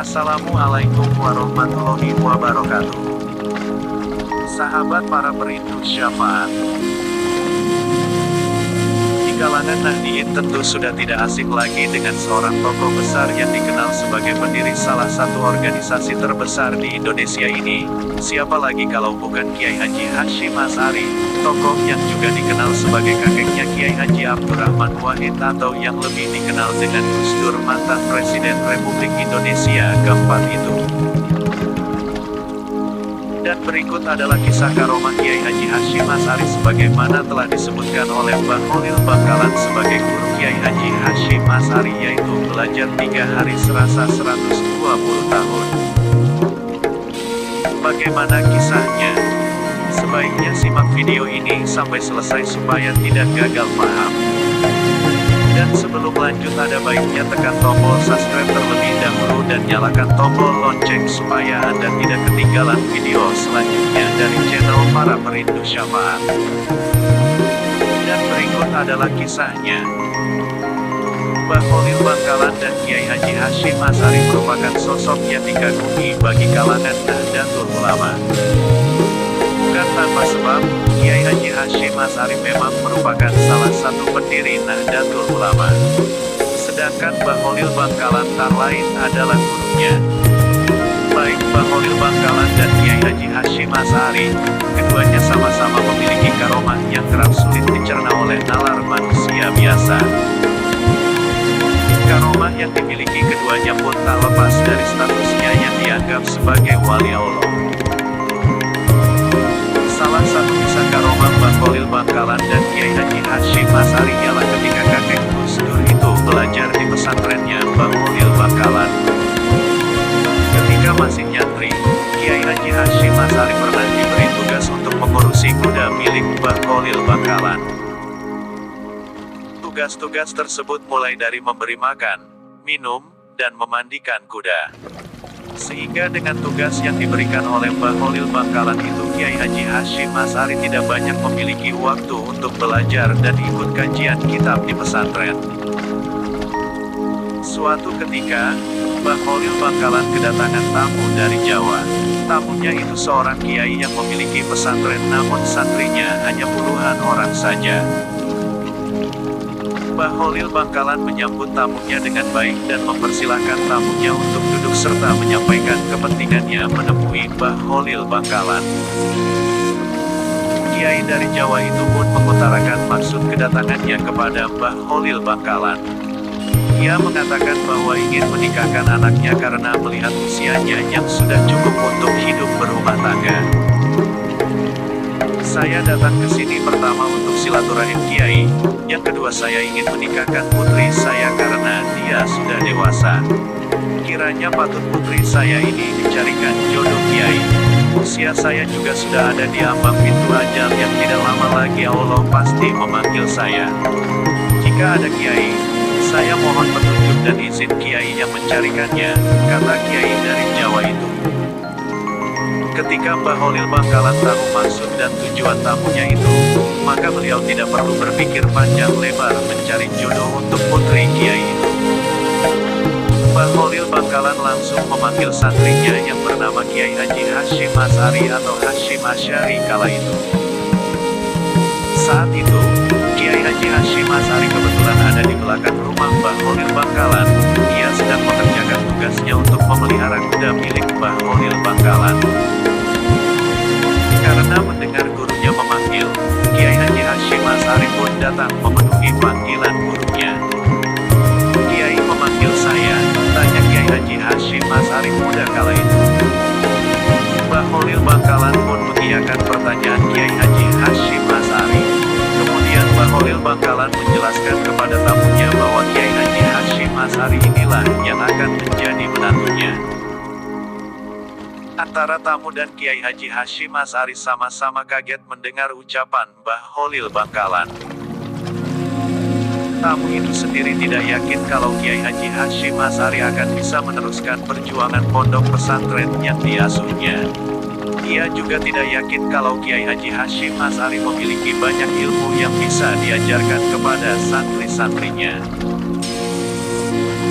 Assalamualaikum warahmatullahi wabarakatuh. Sahabat para perindu syafaat. Di kalangan Nahdliyin tentu sudah tidak asing lagi dengan seorang tokoh besar yang dikenal sebagai pendiri salah satu organisasi terbesar di Indonesia ini. Siapa lagi kalau bukan Kiai Haji Hasyim Asy'ari, tokoh yang juga dikenal sebagai kakeknya Kiai Haji Abdurrahman Wahid atau yang lebih dikenal dengan Gus Dur, mantan Presiden Republik Indonesia keempat itu. Dan berikut adalah kisah karomah Kiai Haji Hasyim Asy'ari sebagaimana telah disebutkan oleh Mbah Kholil Bangkalan sebagai guru Kiai Haji Hasyim Asy'ari, yaitu belajar 3 hari serasa 120 tahun. Bagaimana kisahnya? Sebaiknya simak video ini sampai selesai supaya tidak gagal paham. Dan sebelum lanjut ada baiknya tekan tombol subscribe terlebih dahulu dan nyalakan tombol lonceng supaya Anda tidak ketinggalan video selanjutnya dari channel para perindu syafaat. Dan berikut adalah kisahnya. Mbah Kholil Bangkalan dan Kiai Haji Hasyim Asy'ari merupakan sosok yang dikagumi bagi kalangan Nahdlatul Ulama. Bukan tanpa sebab, Kiai Haji Hasyim Asy'ari memang merupakan salah satu pendiri Nahdlatul Ulama. Sedangkan Mbah Kholil Bangkalan tak lain adalah gurunya. Baik Mbah Kholil Bangkalan dan Kiai Haji Hasyim Asy'ari, keduanya sama-sama memiliki karomah yang kerap sulit dicerna oleh nalar manusia biasa. Karomah yang dimiliki keduanya pun tak lepas dari statusnya yang dianggap sebagai wali Allah. Salah satu kisah karomah Mbah Kholil Bangkalan dan Kiai Haji Hasyim Asy'ari ialah ketika kakek Gus Dur itu belajar di pesantrennya Mbah Kholil Bangkalan. Ketika masih nyantri, Kiai Haji Hasyim Asy'ari pernah diberi tugas untuk mengurusi kuda milik Mbah Kholil Bangkalan. Tugas-tugas tersebut mulai dari memberi makan, minum, dan memandikan kuda. Sehingga dengan tugas yang diberikan oleh Mbah Kholil Bangkalan itu, Kiai Haji Hasyim Asy'ari tidak banyak memiliki waktu untuk belajar dan ikut kajian kitab di pesantren. Suatu ketika, Mbah Kholil Bangkalan kedatangan tamu dari Jawa. Tamunya itu seorang kiai yang memiliki pesantren, namun santrinya hanya puluhan orang saja. Mbah Kholil Bangkalan menyambut tamunya dengan baik dan mempersilahkan tamunya untuk duduk serta menyampaikan kepentingannya menemui Mbah Kholil Bangkalan. Kiai dari Jawa itu pun mengutarakan maksud kedatangannya kepada Mbah Kholil Bangkalan. Ia mengatakan bahwa ingin menikahkan anaknya karena melihat usianya yang sudah cukup untuk hidup berumah tangga. Saya datang ke sini pertama untuk silaturahim Kiai, yang kedua saya ingin menikahkan putri saya karena dia sudah dewasa. Kiranya patut putri saya ini dicarikan jodoh Kiai. Usia saya juga sudah ada di ambang pintu ajal yang tidak lama lagi Allah pasti memanggil saya. Jika ada Kiai, saya mohon petunjuk dan izin Kiai yang mencarikannya, kata Kiai dari Jawa itu. Ketika Mbah Kholil Bangkalan tahu maksud dan tujuan tamunya itu, maka beliau tidak perlu berpikir panjang lebar mencari jodoh untuk putri Kiai itu. Mbah Kholil Bangkalan langsung memanggil santrinya yang bernama Kiai Haji Hasyim Asy'ari atau Hasyim Asy'ari kala itu. Saat itu, Kiai Haji Hasyim Asy'ari kebetulan ada di belakang rumah Mbah Kholil Bangkalan. Ia sedang mengerjakan tugasnya untuk memelihara kuda milik Mbah Kholil Bangkalan. Karena mendengar gurunya memanggil, Kiai Haji Hasyim Asy'ari pun datang memenuhi panggilan gurunya. Kiai memanggil saya, tanya Kiai Haji Hasyim Asy'ari muda kala itu. Mbah Kholil Bangkalan pun mengiyakan pertanyaan Kiai Haji Hasyim Asy'ari. Kemudian Mbah Kholil Bangkalan menjelaskan kepada tamunya bahwa Kiai Haji Hasyim Asy'ari inilah yang akan menjadi menantunya. Antara tamu dan Kiai Haji Hasyim Asy'ari sama-sama kaget mendengar ucapan Mbah Kholil Bangkalan. Tamu itu sendiri tidak yakin kalau Kiai Haji Hasyim Asy'ari akan bisa meneruskan perjuangan pondok pesantren yang diasuhnya. Ia juga tidak yakin kalau Kiai Haji Hasyim Asy'ari memiliki banyak ilmu yang bisa diajarkan kepada santri-santrinya.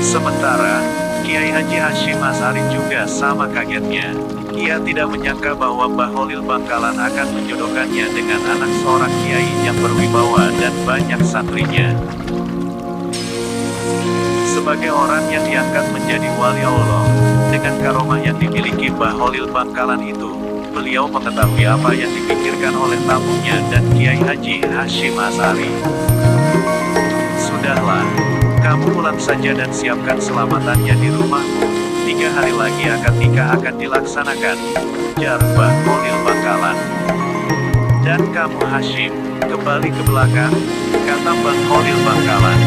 Sementara, Kiai Haji Hashim Asy'ari juga sama kagetnya. Ia tidak menyangka bahwa Mbah Holil Bangkalan akan menjodohkannya dengan anak seorang kiai yang berwibawa dan banyak santrinya. Sebagai orang yang diangkat menjadi wali Allah, dengan karomah yang dimiliki Mbah Holil Bangkalan itu, beliau mengetahui apa yang dipikirkan oleh tamunya dan Kiai Haji Hashim Asy'ari. Sudahlah, kamu pulang saja dan siapkan selamatannya di rumahmu. 3 hari lagi akad nikah akan dilaksanakan, ujar Mbah Holil Bangkalan. Dan kamu Hashim, kembali ke belakang, kata Mbah Holil Bangkalan.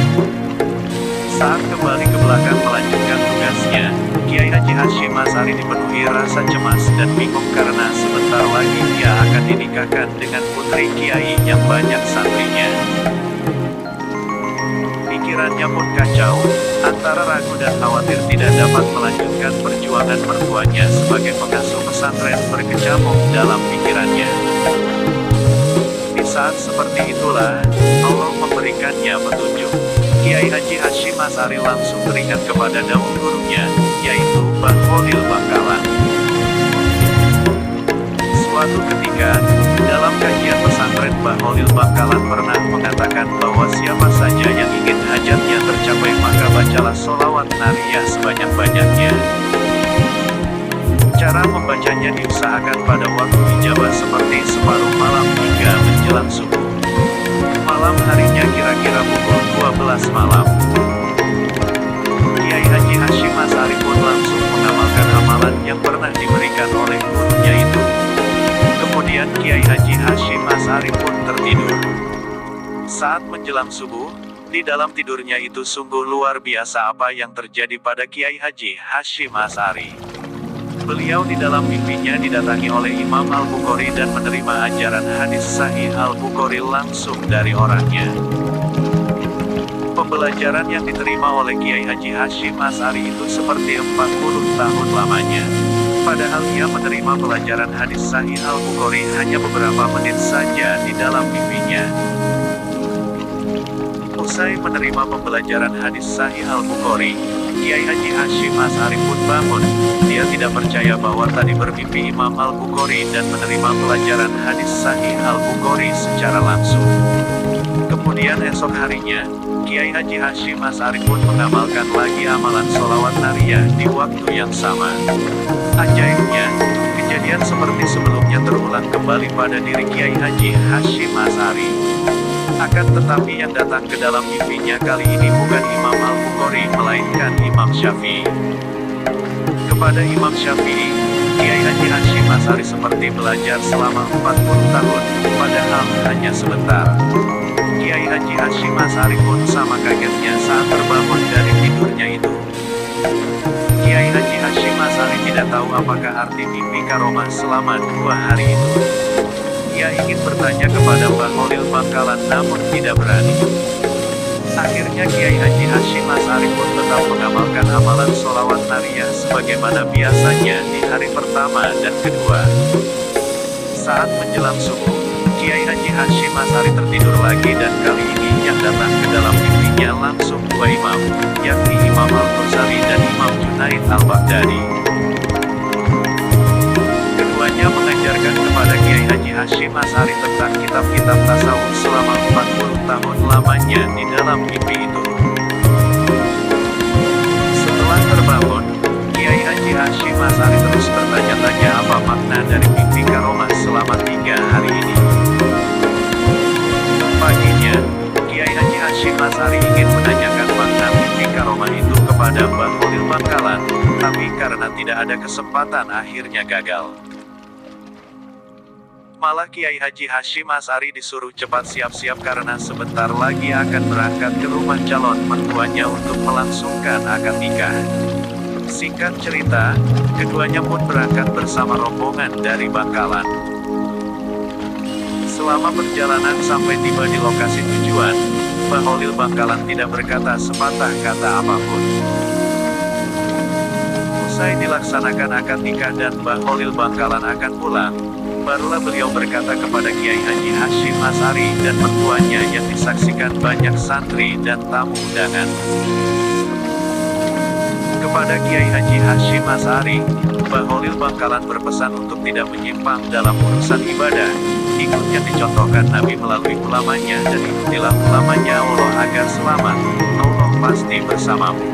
Saat kembali ke belakang melanjutkan tugasnya, Kiai Haji Hashim Asy'ari dipenuhi rasa cemas dan bingung karena sebentar lagi dia akan dinikahkan dengan putri Kiai yang banyak santrinya. Pikirannya pun kacau, antara ragu dan khawatir tidak dapat melanjutkan perjuangan mertuanya sebagai pengasuh pesantren berkecamuk dalam pikirannya. Di saat seperti itulah, Allah memberikannya petunjuk. Kiai Haji Hashim Asy'ari langsung teringat kepada daun gurunya, yaitu Mbah Holil Bangkalan. Suatu ketika, dalam kajian pesantren Mbah Holil Bangkalan pernah mengatakan bahwa siapa saja yang ingin hajatnya tercapai maka bacalah sholawat nariyah sebanyak-banyaknya. Cara membacanya diusahakan pada waktu ijabah seperti separuh malam hingga menjelang subuh. Malam harinya kira-kira pukul 12 malam. Kiai Haji Hashim Asy'ari pun langsung mengamalkan amalan yang pernah diberikan oleh gurunya itu. Kemudian Kiai Haji Hashim Asy'ari pun tertidur. Saat menjelang subuh, di dalam tidurnya itu sungguh luar biasa apa yang terjadi pada Kiai Haji Hashim Asy'ari. Beliau di dalam mimpinya didatangi oleh Imam Al-Bukhari dan menerima ajaran hadis Sahih Al-Bukhari langsung dari orangnya. Pembelajaran yang diterima oleh Kiai Haji Hashim Asy'ari itu seperti 40 tahun lamanya. Padahal ia menerima pelajaran hadis Sahih Al-Bukhari hanya beberapa menit saja di dalam mimpinya. Usai menerima pembelajaran hadis Sahih Al-Bukhari, Kiai Haji Hashim Asy'ari pun bangun. Dia tidak percaya bahwa tadi bermimpi Imam Al-Bukhari dan menerima pelajaran hadis Sahih Al-Bukhari secara langsung. Kemudian esok harinya, Kiai Haji Hashim Asy'ari pun mengamalkan lagi amalan sholawat nariyah di waktu yang sama. Ajaibnya, kejadian seperti sebelumnya terulang kembali pada diri Kiai Haji Hashim Asy'ari. Akan tetapi yang datang ke dalam mimpinya kali ini bukan Imam Al-Bukhari melainkan Imam Syafi'i. Kepada Imam Syafi'i, Kiai Haji Hashim Asy'ari seperti belajar selama 40 tahun, padahal hanya sebentar. Kiai Haji Hashim Asy'ari pun sama kagetnya saat terbangun dari tidurnya itu. Kiai Haji Hashim Asy'ari tidak tahu apakah arti mimpi karomah selama 2 hari itu. Ia ingin bertanya kepada Mbah Holil Bangkalan namun tidak berani. Akhirnya Kiai Haji Hashim Asy'ari pun tetap mengamalkan amalan sholawat nariyah sebagaimana biasanya di hari pertama dan kedua. Saat menjelang subuh, Kiai Haji Hashim Asy'ari tertidur lagi dan kali ini yang datang ke dalam mimpinya langsung 2 imam, yakni Imam Al-Ghazali dan Imam Junaid Al-Baghdadi. Keduanya mengajarkan kepada Kiai Haji Hashim Asy'ari tentang kitab-kitab tasawuf selama 40 tahun lamanya di dalam mimpi itu. Setelah terbangun, Kiai Haji Hashim Asy'ari terus bertanya-tanya apa makna dari mimpi karomah selama 3 hari ini. Paginya, Kiai Haji Hashim Asy'ari ingin menanyakan makna mimpi karomah itu kepada Mbah Holil Bangkalan, tapi karena tidak ada kesempatan akhirnya gagal. Malah Kiai Haji Hashim Asy'ari disuruh cepat siap-siap karena sebentar lagi akan berangkat ke rumah calon mertuanya untuk melangsungkan akad nikah. Singkat cerita, keduanya pun berangkat bersama rombongan dari Bangkalan. Selama perjalanan sampai tiba di lokasi tujuan, Mbah Holil Bangkalan tidak berkata sepatah kata apapun. Usai dilaksanakan akad nikah dan Mbah Holil Bangkalan akan pulang, barulah beliau berkata kepada Kiai Haji Hashim Asy'ari dan mertuanya yang disaksikan banyak santri dan tamu undangan. Kepada Kiai Haji Hashim Asy'ari, Mbah Holil Bangkalan berpesan untuk tidak menyimpang dalam urusan ibadah. Ikut yang dicontohkan Nabi melalui ulamanya dan ikutilah ulamanya Allah agar selamat. Allah pasti bersamamu.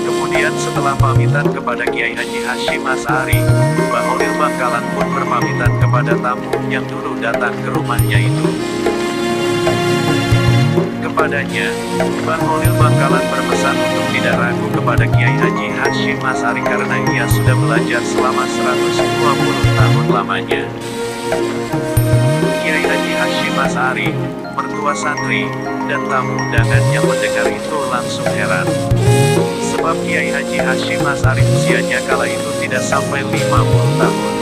Kemudian setelah pamitan kepada Kiai Haji Hashim Asy'ari, Mbah Holil Bangkalan pun berpamitan kepada tamu yang dulu datang ke rumahnya itu. Kepadanya, Mbah Holil Bangkalan berpesan untuk tidak ragu kepada Kiai Haji Hashim Asy'ari karena ia sudah belajar selama 120 tahun lamanya. Kiai Haji Hashim Asy'ari, mertua santri, dan tamu undangan yang mendengar itu langsung heran. Sebab Kiai Haji Hashim Asy'ari usianya kala itu tidak sampai 50 tahun.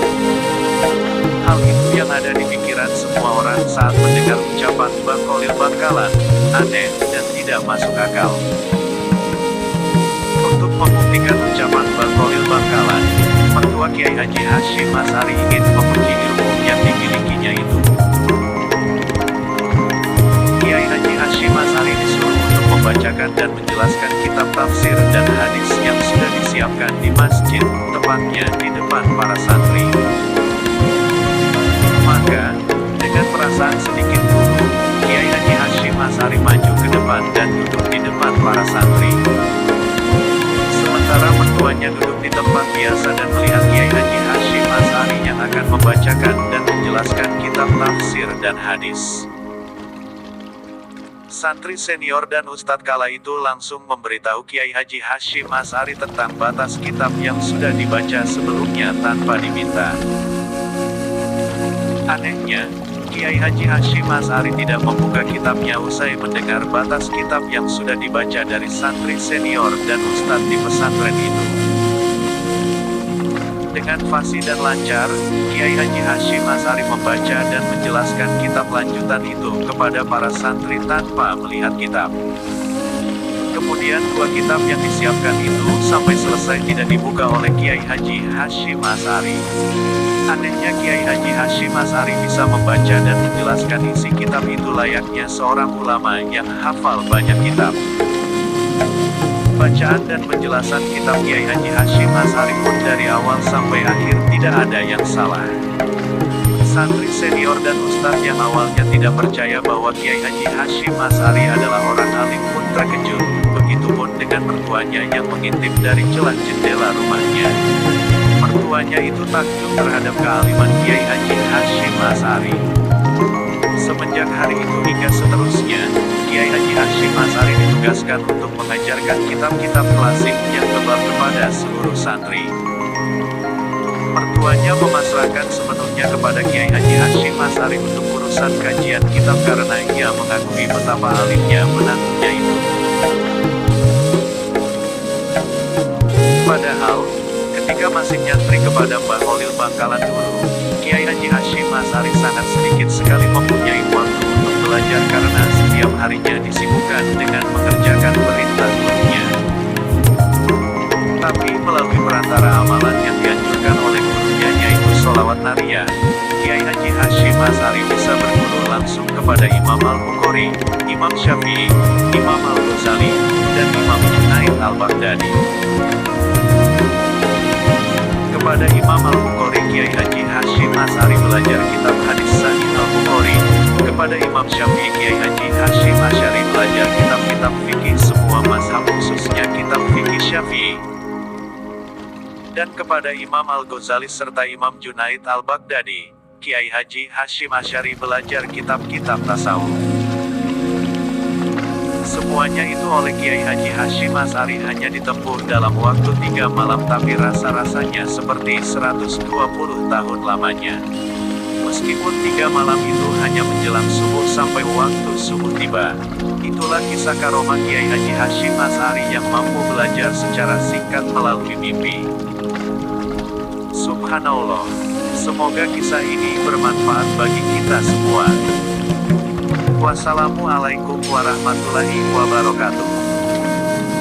Hal itu yang ada di pikiran semua orang saat mendengar ucapan Mbah Holil Bangkalan, aneh dan tidak masuk akal. Untuk membuktikan ucapan Mbah Holil Bangkalan, mertua Kiai Haji Hashim Asy'ari ingin menguji ilmu yang dimilikinya itu. Kiai Haji Hashim Asy'ari disuruh untuk membacakan dan menjelaskan kitab tafsir dan hadis yang sudah disiapkan di masjid, tepatnya di depan para santri. Maka, dengan perasaan sedikit gugup, Kiai Haji Hashim Asy'ari maju ke depan dan duduk di depan para santri. Sementara mertuanya duduk di tempat biasa dan melihat Kiai Haji Hashim Asy'ari yang akan membacakan dan menjelaskan kitab tafsir dan hadis. Santri senior dan ustadz kala itu langsung memberitahu Kiai Haji Hashim Asy'ari tentang batas kitab yang sudah dibaca sebelumnya tanpa diminta. Anehnya, Kiai Haji Hashim Asy'ari tidak membuka kitabnya usai mendengar batas kitab yang sudah dibaca dari santri senior dan ustadz di pesantren itu. Dengan fasih dan lancar, Kiai Haji Hashim Asy'ari membaca dan menjelaskan kitab lanjutan itu kepada para santri tanpa melihat kitab. Kemudian dua kitab yang disiapkan itu sampai selesai tidak dibuka oleh Kiai Haji Hashim Asy'ari. Anehnya Kiai Haji Hashim Asy'ari bisa membaca dan menjelaskan isi kitab itu layaknya seorang ulama yang hafal banyak kitab. Bacaan dan penjelasan kitab Kiai Haji Hashim Asy'ari pun dari awal sampai akhir tidak ada yang salah. Santri senior dan ustadz yang awalnya tidak percaya bahwa Kiai Haji Hashim Asy'ari adalah orang alim pun terkejut, begitupun dengan mertuanya yang mengintip dari celah jendela rumahnya. Mertuanya itu takjub terhadap kealiman Kiai Haji Hashim Asy'ari. Semenjak hari itu hingga seterusnya, Kiai Haji Hashim Asy'ari ditugaskan untuk mengajarkan kitab-kitab klasik yang tebal kepada seluruh santri. Mertuanya memasrahkan sepenuhnya kepada Kiai Haji Hashim Asy'ari untuk urusan kajian kitab karena ia mengakui betapa alimnya menantunya itu. Padahal, ketika masih nyantri kepada Mbah Holil Bangkalan dulu, Kiai Haji Hashim Asy'ari sangat sedikit sekali mempunyai waktu untuk belajar karena setiap harinya disibukkan dengan mengerjakan perintah gurunya. Tapi melalui perantara amalan yang dianjurkan oleh gurunya yaitu sholawat nariyah, Kiai Haji Hashim Asy'ari bisa berguru langsung kepada Imam Al-Bukhari, Imam Syafi'i, Imam Al-Ghazali, dan Imam Junaid Al-Baghdadi. Kepada Imam Al-Bukhari Kiai Haji Hashim Asy'ari belajar kitab hadis Sahih Al-Bukhari. Kepada Imam Syafi'i Kiai Haji Hashim Asy'ari belajar kitab-kitab fikih semua mazhab khususnya kitab fikih Syafi'i. Dan kepada Imam Al-Ghazali serta Imam Junaid Al-Baghdadi, Kiai Haji Hashim Asy'ari belajar kitab-kitab tasawuf. Semuanya itu oleh Kiai Haji Hashim Asy'ari hanya ditempuh dalam waktu 3 malam tapi rasa-rasanya seperti 120 tahun lamanya. Meskipun 3 malam itu hanya menjelang subuh sampai waktu subuh tiba. Itulah kisah karomah Kiai Haji Hashim Asy'ari yang mampu belajar secara singkat melalui mimpi. Subhanallah. Semoga kisah ini bermanfaat bagi kita semua. Wassalamualaikum warahmatullahi wabarakatuh.